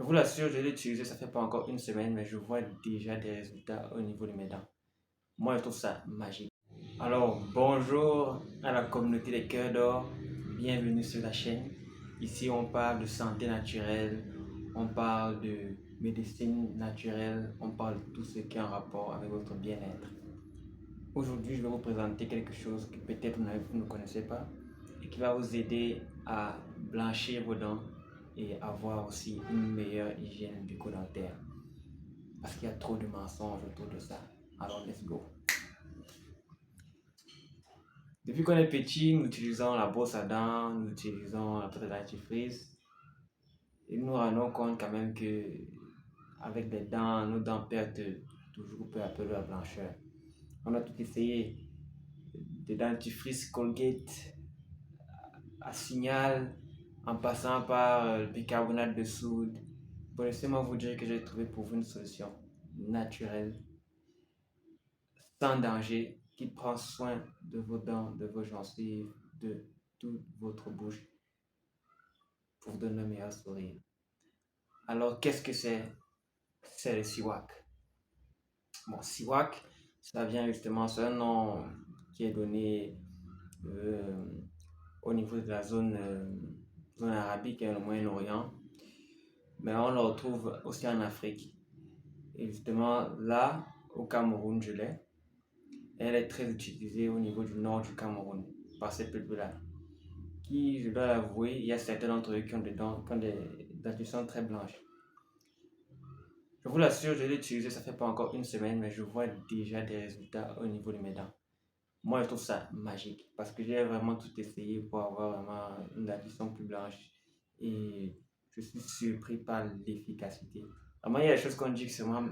Je vous l'assure, je l'ai utilisé, ça fait pas encore une semaine, mais je vois déjà des résultats au niveau de mes dents. Moi, je trouve ça magique. Alors, bonjour à la communauté des cœurs d'or. Bienvenue sur la chaîne. Ici, on parle de santé naturelle, on parle de médecine naturelle, on parle de tout ce qui est en rapport avec votre bien-être. Aujourd'hui, je vais vous présenter quelque chose que peut-être vous ne connaissez pas et qui va vous aider à blanchir vos dents et avoir aussi une meilleure hygiène bucco-dentaire. Parce qu'il y a trop de mensonges autour de ça. Alors, let's go. Depuis qu'on est petit, nous utilisons la brosse à dents, nous utilisons la pâte dentifrice. Et nous nous rendons compte quand même que avec des dents, nos dents perdent toujours peu à peu leur blancheur. On a tout essayé, des dentifrices Colgate à signal, en passant par le bicarbonate de soude. Bon, laissez-moi vous dire que j'ai trouvé pour vous une solution naturelle, sans danger, qui prend soin de vos dents, de vos gencives, de toute votre bouche pour vous donner un meilleur sourire. Alors, qu'est-ce que c'est? C'est le siwak. Bon, siwak, ça vient justement, c'est un nom qui est donné euh, au niveau de la zone arabique et le Moyen-Orient, mais on le retrouve aussi en Afrique. Et justement, là, au Cameroun, je l'ai. Elle est très utilisée au niveau du nord du Cameroun par ces peuples-là. Qui, je dois l'avouer, il y a certains d'entre eux qui ont des dentitions très blanches. Je vous l'assure, je l'ai utilisé, ça fait pas encore une semaine, mais je vois déjà des résultats au niveau de mes dents. Moi, je trouve ça magique parce que j'ai vraiment tout essayé pour avoir vraiment une dentition plus blanche et je suis surpris par l'efficacité. Vraiment, il y a des choses qu'on dit que c'est vraiment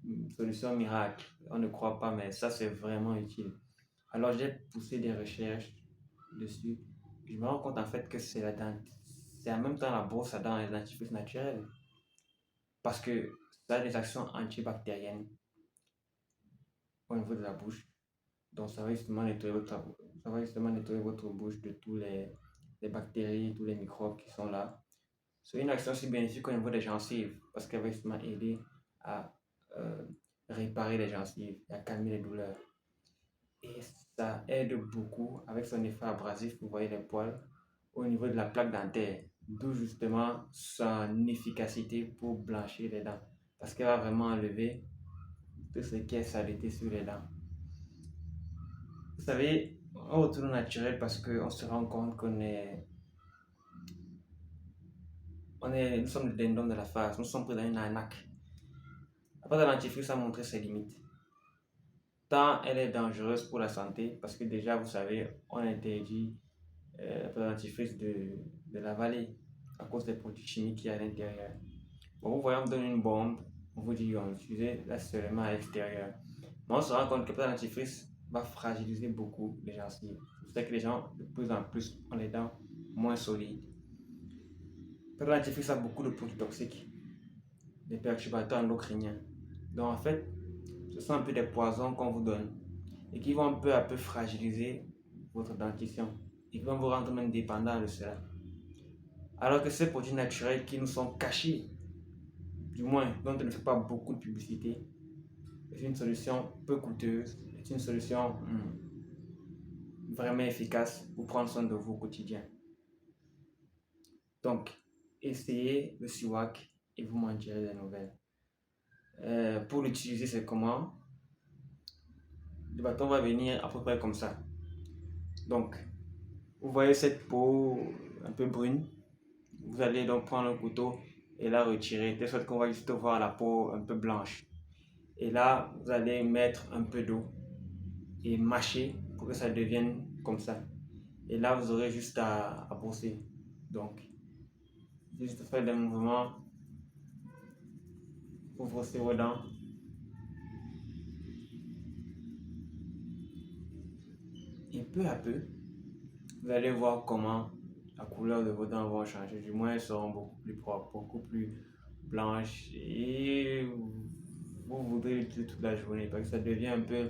une solution miracle. On ne croit pas, mais ça, c'est vraiment utile. Alors, j'ai poussé des recherches dessus. Je me rends compte en fait que c'est en même temps la brosse à dents et le dentifrice naturel parce que ça a des actions antibactériennes au niveau de la bouche. Donc, ça va justement nettoyer votre bouche de tous les bactéries, tous les microbes qui sont là. C'est une action aussi bénéfique au niveau des gencives parce qu'elle va justement aider à euh, réparer les gencives et à calmer les douleurs. Et ça aide beaucoup avec son effet abrasif, vous voyez les poils, au niveau de la plaque dentaire. D'où justement son efficacité pour blanchir les dents. Parce qu'elle va vraiment enlever tout ce qui est saleté sur les dents. Vous savez, on retourne au naturel parce qu'on se rend compte nous sommes le dindon de la face, nous sommes pris dans une arnaque. La pâte dentifrice a montré ses limites. Tant elle est dangereuse pour la santé, parce que déjà, vous savez, on interdit la pâte dentifrice de l'avaler à cause des produits chimiques qu'il y a à l'intérieur. Bon, vous voyez, on vous donne une bombe, on vous dit on utilise là seulement à l'extérieur. Mais on se rend compte que la pâte dentifrice va fragiliser beaucoup les gencives. C'est pour ça que les gens, de plus en plus, ont les dents moins solides. La pâte dentifrice a beaucoup de produits toxiques, des perturbateurs endocriniens. Donc en fait, ce sont un peu des poisons qu'on vous donne et qui vont peu à peu fragiliser votre dentition et qui vont vous rendre même dépendant de cela. Alors que ces produits naturels qui nous sont cachés, du moins dont on ne fait pas beaucoup de publicité, c'est une solution peu coûteuse, c'est une solution vraiment efficace pour prendre soin de vous au quotidien. Donc, essayez le siwak et vous m'en direz des nouvelles. Pour l'utiliser, c'est comment? Le bâton va venir à peu près comme ça. Donc, vous voyez cette peau un peu brune. Vous allez donc prendre un couteau et la retirer, de sorte qu'on va juste voir la peau un peu blanche. Et là, vous allez mettre un peu d'eau et mâcher pour que ça devienne comme ça. Et là, vous aurez juste à brosser. Donc, juste faire des mouvements pour brosser vos dents. Et peu à peu, vous allez voir comment la couleur de vos dents va changer. Du moins, elles seront beaucoup plus propres, beaucoup plus blanches. Et vous voudrez l'utiliser toute la journée parce que ça devient un peu...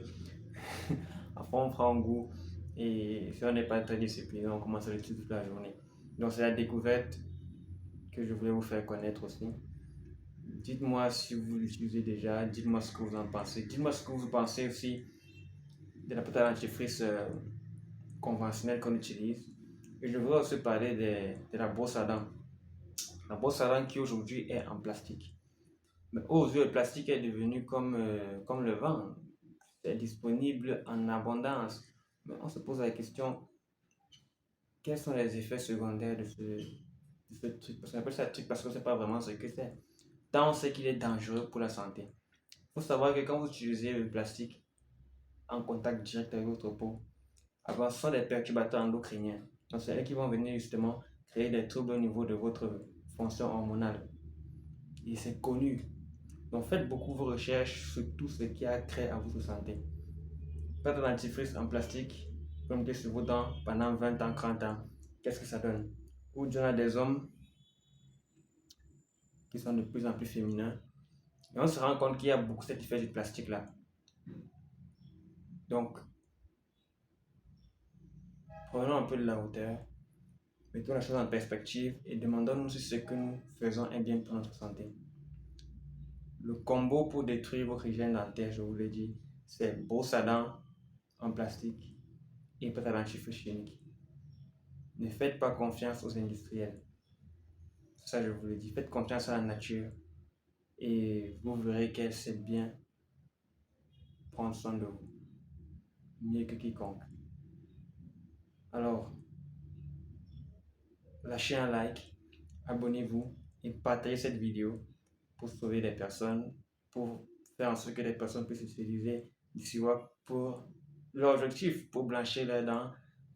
Après, on prend goût. Et si on n'est pas très discipliné, on commence à l'utiliser toute la journée. Donc, c'est la découverte que je voulais vous faire connaître aussi. Dites-moi si vous l'utilisez déjà, dites-moi ce que vous en pensez. Dites-moi ce que vous pensez aussi de la pâte à dentifrice conventionnelle qu'on utilise. Et je voudrais aussi parler de la brosse à dents. La brosse à dents qui aujourd'hui est en plastique. Mais aujourd'hui, le plastique est devenu comme le vent. C'est disponible en abondance. Mais on se pose la question, quels sont les effets secondaires de ce truc? Parce qu'on appelle ça truc parce qu'on ne sait pas vraiment ce que c'est. Tant on sait qu'il est dangereux pour la santé. Il faut savoir que quand vous utilisez le plastique en contact direct avec votre peau, alors, ce sont des perturbateurs endocriniens. Donc, c'est eux qui vont venir justement créer des troubles au niveau de votre fonction hormonale. Et c'est connu. Donc, faites beaucoup vos recherches sur tout ce qui a trait à votre santé. Faites un dentifrice en plastique, comme mettez sur vos dents pendant 20 ans, 30 ans. Qu'est-ce que ça donne? Ou il y a des hommes qui sont de plus en plus féminins. Et on se rend compte qu'il y a beaucoup cet effet du plastique là. Donc, prenons un peu de la hauteur, mettons la chose en perspective et demandons-nous si ce que nous faisons est bien pour notre santé. Le combo pour détruire votre hygiène dentaire, je vous l'ai dit, c'est brosse à dents en plastique et pâte à dentifrice chimique. Ne faites pas confiance aux industriels. Ça, je vous le dis. Faites confiance à la nature et vous verrez qu'elle sait bien prendre soin de vous, mieux que quiconque. Alors, lâchez un like, abonnez-vous et partagez cette vidéo pour sauver des personnes, pour faire en sorte que les personnes puissent utiliser du siwak pour leur objectif, pour blanchir leurs dents,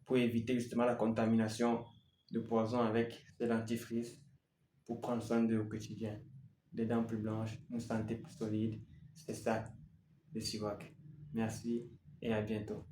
pour éviter justement la contamination de poison avec des dentifrices, pour prendre soin d'eux au quotidien. Des dents plus blanches, une santé plus solide, c'est ça le siwak. Merci et à bientôt.